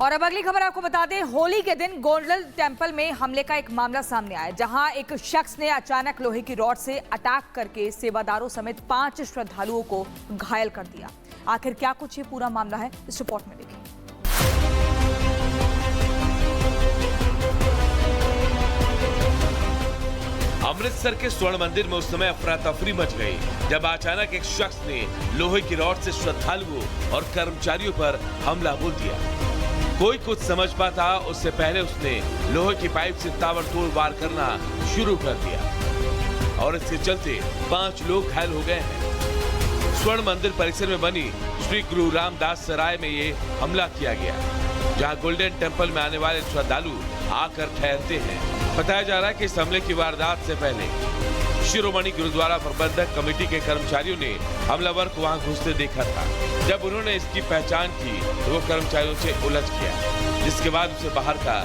और अब अगली खबर आपको बता दें, होली के दिन गोल्डन टेंपल में हमले का एक मामला सामने आया, जहां एक शख्स ने अचानक लोहे की रॉड से अटैक करके सेवादारों समेत 5 श्रद्धालुओं को घायल कर दिया। आखिर क्या कुछ ये पूरा मामला है, इस रिपोर्ट में देखिए। अमृतसर के स्वर्ण मंदिर में उस समय अफरा तफरी मच गई जब अचानक एक शख्स ने लोहे की रॉड से श्रद्धालुओं और कर्मचारियों पर हमला बोल दिया। कोई कुछ समझ पाता उससे पहले उसने लोहे की पाइप से ताबड़तोड़ वार करना शुरू कर दिया और इसके चलते 5 लोग घायल हो गए हैं। स्वर्ण मंदिर परिसर में बनी श्री गुरु रामदास सराय में ये हमला किया गया, जहां गोल्डन टेंपल में आने वाले श्रद्धालु आकर ठहरते हैं। बताया जा रहा है कि इस हमले की वारदात से पहले शिरोमणि गुरुद्वारा प्रबंधक कमेटी के कर्मचारियों ने हमलावर को वहां घुसते देखा था। जब उन्होंने इसकी पहचान की तो वो कर्मचारियों से उलझ गया, जिसके बाद उसे बाहर का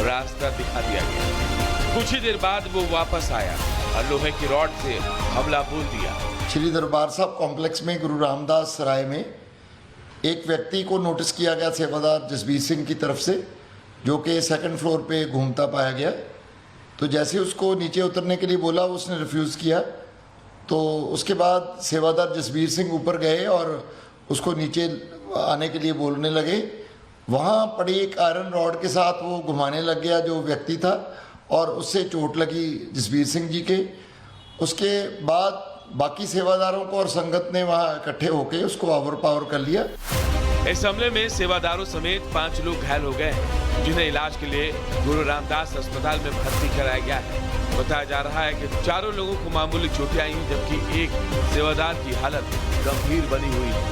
रास्ता दिखा दिया गया। कुछ ही देर बाद वो वापस आया और लोहे की रॉड से हमला बोल दिया। श्री दरबार साहब कॉम्प्लेक्स में गुरु रामदास सराय में एक व्यक्ति को नोटिस किया गया सेवादार जसबीर सिंह की तरफ से, जो कि 2nd फ्लोर पे घूमता पाया गया। तो जैसे उसको नीचे उतरने के लिए बोला, उसने रिफ्यूज़ किया। तो उसके बाद सेवादार जसबीर सिंह ऊपर गए और उसको नीचे आने के लिए बोलने लगे। वहाँ पड़ी एक आयरन रॉड के साथ वो घुमाने लग गया जो व्यक्ति था, और उससे चोट लगी जसबीर सिंह जी के। उसके बाद बाकी सेवादारों को और संगत ने वहाँ इकट्ठे होकर उसको ओवरपावर कर लिया। इस हमले में सेवादारों समेत 5 लोग घायल हो गए हैं, जिन्हें इलाज के लिए गुरु रामदास अस्पताल में भर्ती कराया गया है। बताया जा रहा है कि चारों लोगों को मामूली चोटें आई हैं, जबकि एक सेवादार की हालत गंभीर बनी हुई है।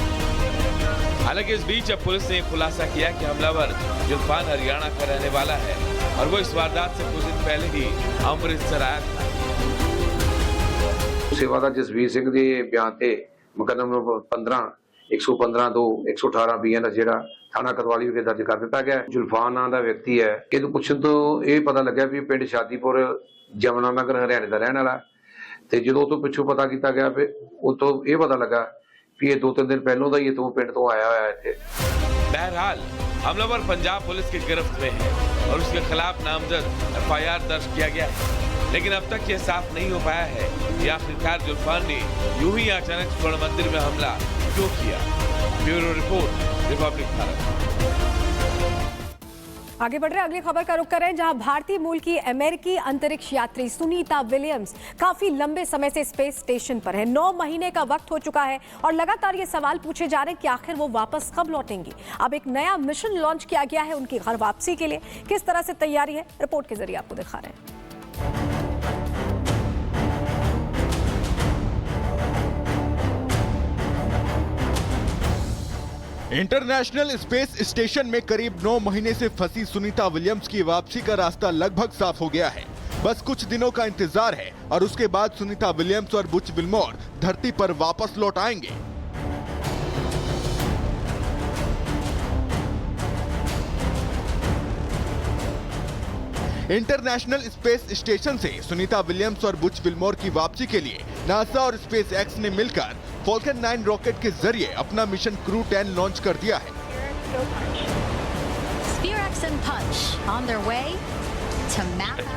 हालांकि इस बीच अब पुलिस ने खुलासा किया कि हमलावर जुल्फान हरियाणा का रहने वाला है और वो इस वारदात से कुछ दिन पहले ही अमृतसर आया था। सेवादार जसबीर सिंह ਦੇ ਬਿਆਨ ਤੇ ਮੁਕੱਦਮਾ ਨੰਬਰ 15 115 2 118 ਬੀਐਨ ਦਾ ਜਿਹੜਾ ਥਾਣਾ ਕਰਵਾਲੀ ਵਿਖੇ ਦਰਜ ਕਰ ਦਿੱਤਾ ਗਿਆ। जुल्फान ਨਾਂ ਦਾ ਵਿਅਕਤੀ ਹੈ। ਇਹਨੂੰ ਪੁੱਛਣ ਤੋਂ ਇਹ ਪਤਾ ਲੱਗਿਆ ਵੀ ਪਿੰਡ ਸ਼ਾਦੀਪੁਰ ਜਮਨਾ ਨਗਰ ਹਰਿਆਣੇ ਦਾ ਰਹਿਣ ਵਾਲਾ, ਤੇ ਜਦੋਂ ਉਹ ਤੋਂ ਪਿੱਛੋਂ ਪਤਾ ਕੀਤਾ ਗਿਆ ਫਿਰ ਉਹ ਤੋਂ ਇਹ ਪਤਾ ਲੱਗਾ कि ये 2-3 दिन पहलों ਦਾ ਹੀ ਤੋਂ ਪਿੰਡ ਤੋਂ ਆਇਆ ਹੋਇਆ ਇੱਥੇ। बहरहाल हमलावर पंजाब पुलिस की गिरफ्त में है और उसके खिलाफ नामजद FIR दर्ज किया गया है, लेकिन अब तक ये साफ नहीं हो पाया है कि आखिरकार जुल्फान ने यूं ही अचानक स्वर्ण मंदिर में हमला क्यों किया। Bureau report, Republic Bharat. आगे बढ़ रहे अगली खबर का रुख करें, जहां भारतीय मूल की अमेरिकी अंतरिक्ष यात्री सुनीता विलियम्स काफी लंबे समय से स्पेस स्टेशन पर है। 9 महीने का वक्त हो चुका है और लगातार ये सवाल पूछे जा रहे हैं कि आखिर वो वापस कब लौटेंगी। अब एक नया मिशन लॉन्च किया गया है उनकी घर वापसी के लिए। किस तरह से तैयारी है, रिपोर्ट के जरिए आपको दिखा रहे हैं। इंटरनेशनल स्पेस स्टेशन में करीब 9 महीने से फंसी सुनीता विलियम्स की वापसी का रास्ता लगभग साफ हो गया है। बस कुछ दिनों का इंतजार है और उसके बाद सुनीता विलियम्स और बुच विल्मोर धरती पर वापस लौट आएंगे। इंटरनेशनल स्पेस स्टेशन से सुनीता विलियम्स और बुच विल्मोर की वापसी के लिए नासा और स्पेस एक्स ने मिलकर फॉल्कन 9 रॉकेट के जरिए अपना मिशन क्रू 10 लॉन्च कर दिया है।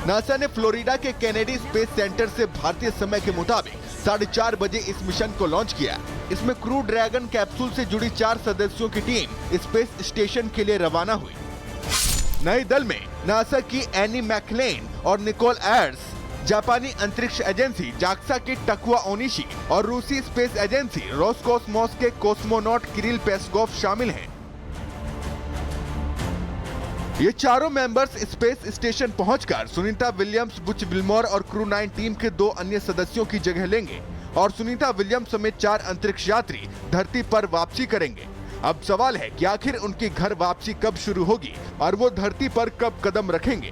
नासा ने फ्लोरिडा के केनेडी स्पेस सेंटर से भारतीय समय के मुताबिक 4:30 बजे इस मिशन को लॉन्च किया। इसमें क्रू ड्रैगन कैप्सूल से जुड़ी 4 सदस्यों की टीम स्पेस स्टेशन के लिए रवाना हुई। नए दल में नासा की एनी मैकलेन और निकोल एर्स, जापानी अंतरिक्ष एजेंसी जाक्सा की टकुआ ओनिशी और रूसी स्पेस एजेंसी रोसकोसमोस के कोस्मोनॉट किरिल पेस्कोव शामिल हैं। ये चारों मेंबर्स स्पेस स्टेशन पहुंचकर सुनीता विलियम्स, बुच विल्मोर और क्रू 9 टीम के 2 अन्य सदस्यों की जगह लेंगे और सुनीता विलियम्स समेत 4 अंतरिक्ष यात्री धरती पर वापसी करेंगे। अब सवाल है कि आखिर उनकी घर वापसी कब शुरू होगी और वो धरती पर कब कदम रखेंगे।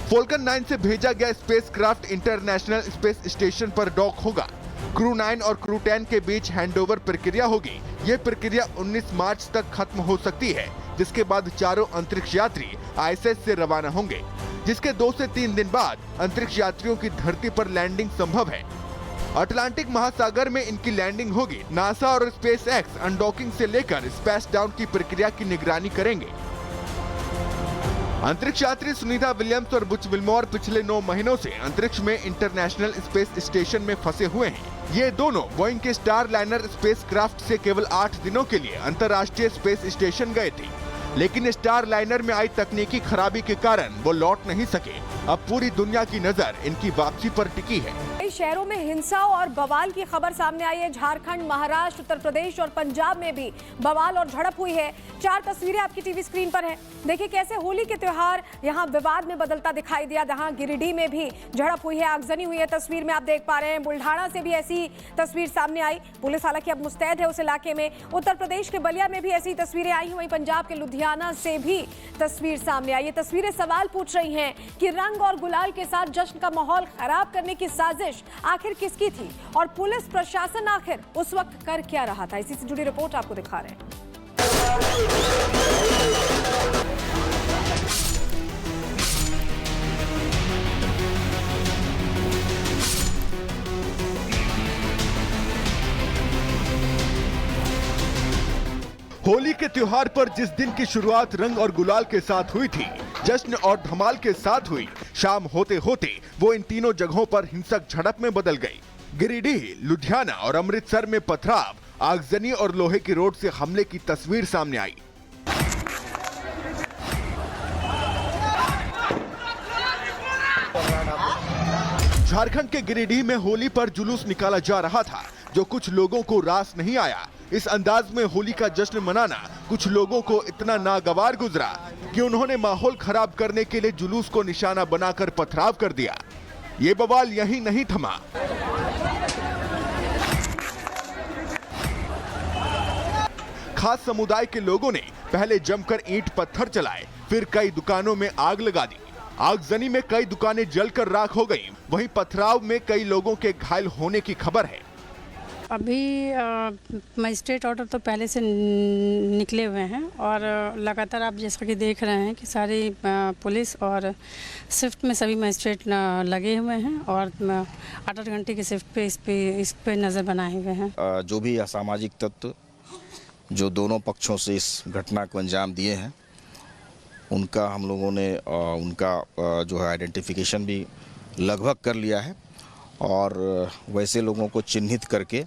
फॉल्कन 9 से भेजा गया स्पेसक्राफ्ट इंटरनेशनल स्पेस स्टेशन पर डॉक होगा। क्रू 9 और क्रू 10 के बीच हैंडओवर प्रक्रिया होगी। ये प्रक्रिया 19 मार्च तक खत्म हो सकती है, जिसके बाद चारों अंतरिक्ष यात्री ISS से रवाना होंगे, जिसके 2 से 3 दिन बाद अंतरिक्ष यात्रियों की धरती पर लैंडिंग संभव है। अटलांटिक महासागर में इनकी लैंडिंग होगी। नासा और स्पेस एक्स अनडॉकिंग से लेकर स्पेस डाउन की प्रक्रिया की निगरानी करेंगे। अंतरिक्ष यात्री सुनीता विलियम्स और बुच विल्मोर पिछले 9 महीनों से अंतरिक्ष में इंटरनेशनल स्पेस स्टेशन में फंसे हुए हैं। ये दोनों बोइंग के स्टार लाइनर स्पेसक्राफ्ट से केवल 8 दिनों के लिए अंतर्राष्ट्रीय स्पेस स्टेशन गए थे, लेकिन स्टार लाइनर में आई तकनीकी खराबी के कारण वो लौट नहीं सके। अब पूरी दुनिया की नजर इनकी वापसी पर टिकी है। कई शहरों में हिंसा और बवाल की खबर सामने आई है। झारखंड, महाराष्ट्र, उत्तर प्रदेश और पंजाब में भी बवाल और झड़प हुई है। 4 तस्वीरें आपकी टीवी स्क्रीन पर हैं। देखिए कैसे होली के त्योहार यहां विवाद में बदलता दिखाई दिया। जहां गिरिडीह में भी झड़प हुई है, आगजनी हुई है। तस्वीर में आप देख पा रहे हैं बुल्ढाना से भी ऐसी तस्वीर सामने आई। पुलिस हालांकि अब मुस्तैद है उस इलाके में। उत्तर प्रदेश के बलिया में भी ऐसी तस्वीरें आई हैं। वहीं पंजाब के लुधियाना से भी तस्वीर सामने आई। ये तस्वीरें सवाल पूछ रही हैं कि रंग और गुलाल के साथ जश्न का माहौल खराब करने की साजिश आखिर किसकी थी और पुलिस प्रशासन आखिर उस वक्त कर क्या रहा था। इसी से जुड़ी रिपोर्ट आपको दिखा रहे हैं। होली के त्योहार पर जिस दिन की शुरुआत रंग और गुलाल के साथ हुई थी, जश्न और धमाल के साथ हुई, शाम होते होते वो इन तीनों जगहों पर हिंसक झड़प में बदल गई। गिरिडीह, लुधियाना और अमृतसर में पथराव, आगजनी और लोहे की रोड से हमले की तस्वीर सामने आई। झारखंड के गिरिडीह में होली पर जुलूस निकाला जा रहा था, जो कुछ लोगों को रास नहीं आया। इस अंदाज में होली का जश्न मनाना कुछ लोगों को इतना नागवार गुजरा कि उन्होंने माहौल खराब करने के लिए जुलूस को निशाना बनाकर पथराव कर दिया। ये बवाल यहीं नहीं थमा। खास समुदाय के लोगों ने पहले जमकर ईंट पत्थर चलाए, फिर कई दुकानों में आग लगा दी। आगजनी में कई दुकानें जलकर राख हो गईं। वहीं पथराव में कई लोगों के घायल होने की खबर है। अभी मजिस्ट्रेट ऑर्डर तो पहले से निकले हुए हैं और लगातार आप जैसा कि देख रहे हैं कि सारी पुलिस और शिफ्ट में सभी मजिस्ट्रेट लगे हुए हैं और 8-8 घंटे की शिफ्ट पे इस पे नज़र बनाए हुए हैं। जो भी असामाजिक तत्व जो दोनों पक्षों से इस घटना को अंजाम दिए हैं, उनका हम लोगों ने उनका जो है आइडेंटिफिकेशन भी लगभग कर लिया है और वैसे लोगों को चिन्हित करके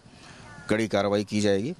कड़ी कार्रवाई की जाएगी।